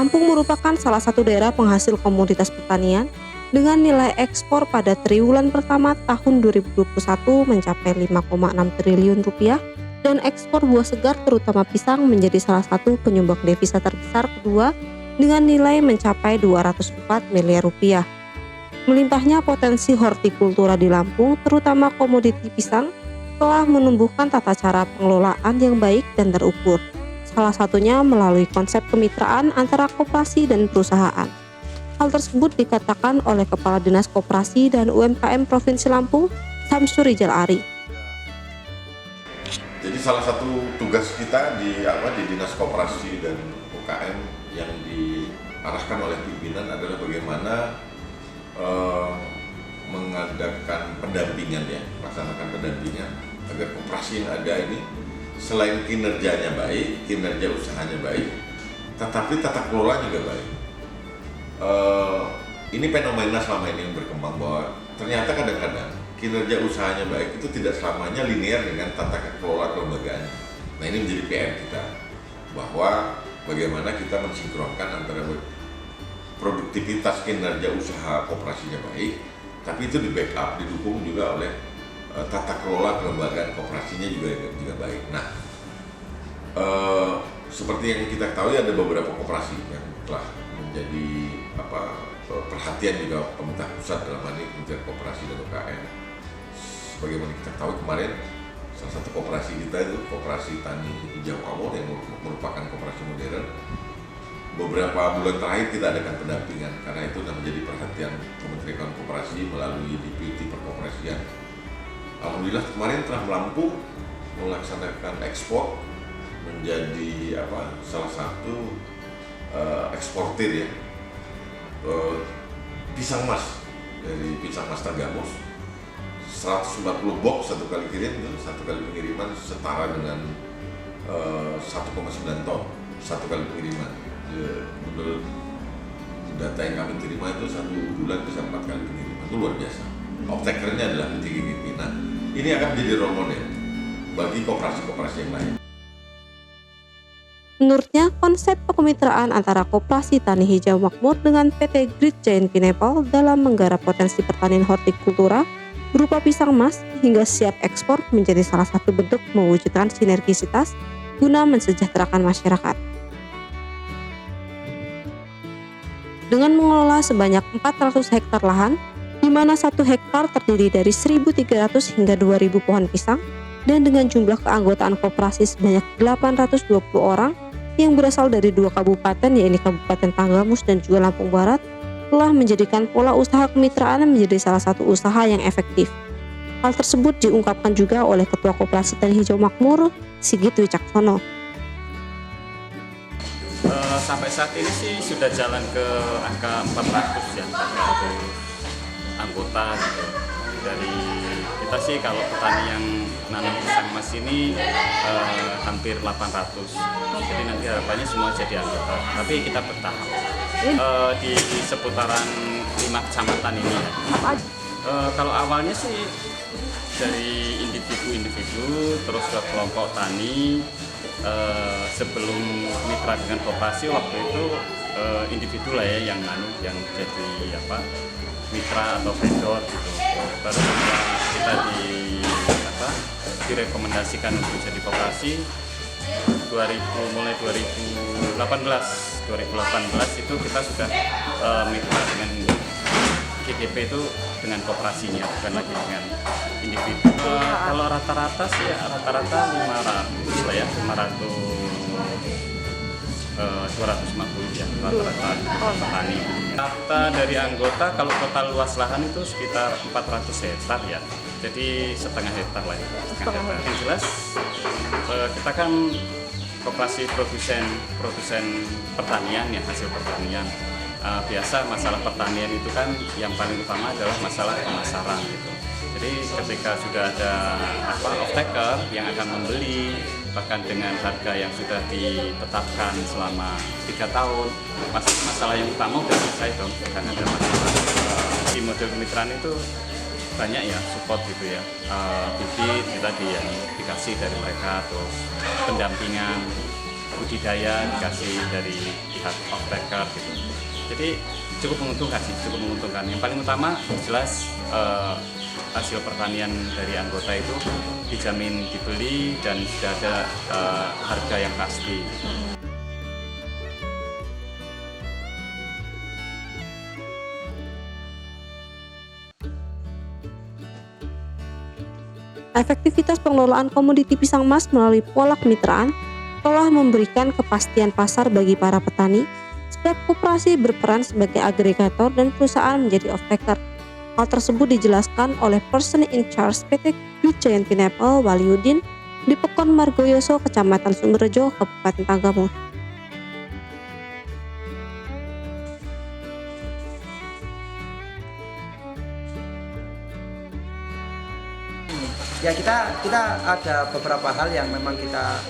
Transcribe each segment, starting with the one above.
Lampung merupakan salah satu daerah penghasil komoditas pertanian dengan nilai ekspor pada triwulan pertama tahun 2021 mencapai 5,6 triliun rupiah dan ekspor buah segar terutama pisang menjadi salah satu penyumbang devisa terbesar kedua dengan nilai mencapai 204 miliar rupiah. Melimpahnya potensi hortikultura di Lampung, terutama komoditi pisang, telah menumbuhkan tata cara pengelolaan yang baik dan terukur. Salah satunya melalui konsep kemitraan antara koperasi dan perusahaan. Hal tersebut dikatakan oleh Kepala Dinas Koperasi dan UMKM Provinsi Lampung, Samsur Rijal Ari. Jadi salah satu tugas kita di Dinas Koperasi dan UKM yang diarahkan oleh pimpinan adalah bagaimana mengadakan pendampingan melaksanakan pendampingan agar koperasi yang ada ini selain kinerjanya baik, kinerja usahanya baik, tetapi tata kelola juga baik. Ini fenomena selama ini yang berkembang bahwa ternyata kadang-kadang kinerja usahanya baik itu tidak selamanya linear dengan tata kelola kelembagaan. Nah, ini menjadi PR kita bahwa bagaimana kita mensinkronkan antara produktivitas kinerja usaha koperasinya baik, tapi itu di backup, didukung juga oleh tata kelola kelembagaan koperasinya juga baik. Nah, seperti yang kita ketahui ada beberapa koperasi yang telah menjadi perhatian juga pemerintah pusat dalam hal ini Kementerian Koperasi dan UKM. Sebagaimana kita ketahui kemarin salah satu koperasi kita itu Koperasi Tani Hijau Makmur yang merupakan koperasi modern. Beberapa bulan terakhir kita adakan pendampingan karena itu sudah menjadi perhatian Kementerian Koperasi melalui Deputi Perkoperasian. Alhamdulillah kemarin telah Lampung melaksanakan ekspor menjadi salah satu eksportir pisang mas dari Pisang Mas Tagamus 140 box satu kali pengiriman setara dengan 1,9 ton satu kali pengiriman. Menurut data yang kami terima itu satu bulan bisa 4 kali pengiriman, itu luar biasa. Off-takernya adalah PT Nah, ini akan menjadi role model bagi koperasi-koperasi yang lain. Menurutnya, konsep kemitraan antara Koperasi Tani Hijau Makmur dengan PT Great Giant Pineapple dalam menggarap potensi pertanian hortikultura berupa pisang mas hingga siap ekspor menjadi salah satu bentuk mewujudkan sinergisitas guna mensejahterakan masyarakat. Dengan mengelola sebanyak 400 hektar lahan, di mana 1 hektar terdiri dari 1.300 hingga 2.000 pohon pisang, dan dengan jumlah keanggotaan koperasi sebanyak 820 orang yang berasal dari 2 kabupaten, yaitu Kabupaten Tanggamus dan juga Lampung Barat, telah menjadikan pola usaha kemitraan menjadi salah satu usaha yang efektif. Hal tersebut diungkapkan juga oleh Ketua Koperasi Tani Hijau Makmur, Sigit Wicaksono. Sampai saat ini sih sudah jalan ke angka 400 anggota gitu. Dari kita sih kalau petani yang nanam pisang mas ini hampir 800. Jadi nanti harapannya semua jadi anggota. Tapi kita bertahap di seputaran 5 kecamatan ini ya. Kalau awalnya sih dari individu terus ke kelompok tani. Sebelum mitra dengan koperasi waktu itu individu lah ya yang jadi mitra atau vendor gitu. Baru setelah kita direkomendasikan untuk jadi koperasi mulai 2018 itu kita sudah mitra dengan GGP itu dengan koperasinya, bukan lagi dengan individu. Kalau rata-rata sih ya rata-rata 500 lah ya, 250 ya rata-rata petani. Data dari anggota kalau total luas lahan itu sekitar 400 hektar ya, jadi setengah hektar lah ya. Yang jelas kita kan koperasi produsen pertanian ya, hasil pertanian. Biasa masalah pertanian itu kan yang paling utama adalah masalah pemasaran gitu. Jadi ketika sudah ada off-taker yang akan membeli bahkan dengan harga yang sudah ditetapkan selama 3 tahun, masalah yang utama sudah selesai dong. Karena ada masalah di model kemitraan itu banyak ya support gitu ya, bibit kita dikasih dari mereka, terus pendampingan budidaya dikasih dari pihak off-taker gitu. Jadi cukup menguntungkan sih, cukup menguntungkan. Yang paling utama jelas hasil pertanian dari anggota itu dijamin dibeli dan sudah ada harga yang pasti. Efektivitas pengelolaan komoditi pisang emas melalui pola kemitraan telah memberikan kepastian pasar bagi para petani, sebab koperasi berperan sebagai agregator dan perusahaan menjadi off-taker. Hal tersebut dijelaskan oleh Person in Charge PT Good Giant Pineapple Waliudin di Pekon Margoyoso, Kecamatan Sumberjo, Kabupaten Tanggamus. Ya kita ada beberapa hal yang memang kita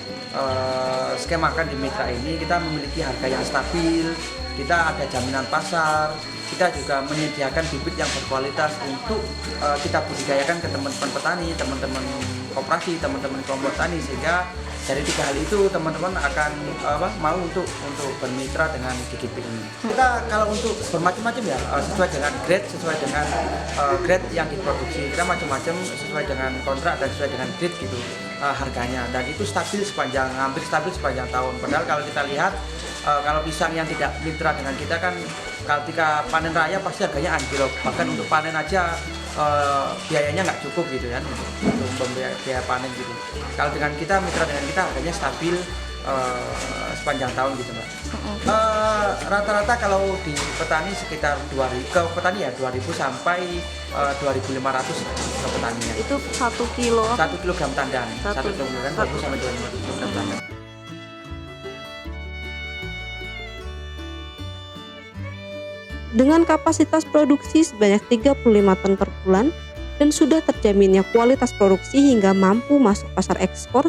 skemakan di mitra ini. Kita memiliki harga yang stabil, kita ada jaminan pasar, kita juga menyediakan bibit yang berkualitas untuk kita budidayakan ke teman-teman petani, teman-teman koperasi, teman-teman kelompok tani, sehingga dari 3 hal itu teman-teman akan mau untuk bermitra dengan GGP ini. Kita kalau untuk bermacam-macam ya, sesuai dengan grade yang diproduksi. Kita macam-macam sesuai dengan kontrak dan sesuai dengan grade gitu harganya, dan itu hampir stabil sepanjang tahun. Padahal kalau kita lihat kalau pisang yang tidak mitra dengan kita kan ketika panen raya pasti harganya anjlok, bahkan untuk panen aja biayanya nggak cukup gitu kan, untuk biaya panen gitu. Kalau dengan kita, mitra dengan kita, harganya stabil sepanjang tahun gitu Mbak. Rata-rata kalau di petani sekitar 2.000 ke petani ya 2.000 sampai 2.500 ke petaninya. Itu 1 kilo. 1 kilogram tandan. 1 kilogram 2.000 sampai 2.500 kilogram tandan. Dengan kapasitas produksi sebanyak 35 ton per bulan dan sudah terjaminnya kualitas produksi hingga mampu masuk pasar ekspor,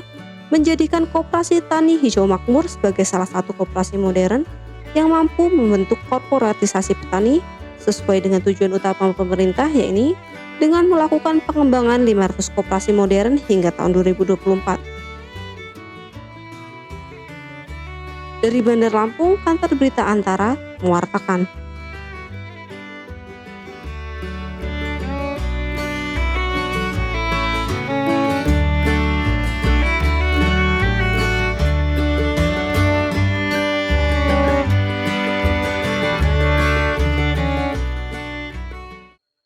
menjadikan Koperasi Tani Hijau Makmur sebagai salah satu koperasi modern yang mampu membentuk korporatisasi petani sesuai dengan tujuan utama pemerintah, yakni dengan melakukan pengembangan 500 koperasi modern hingga tahun 2024. Dari Bandar Lampung, Kantor Berita Antara mewartakan.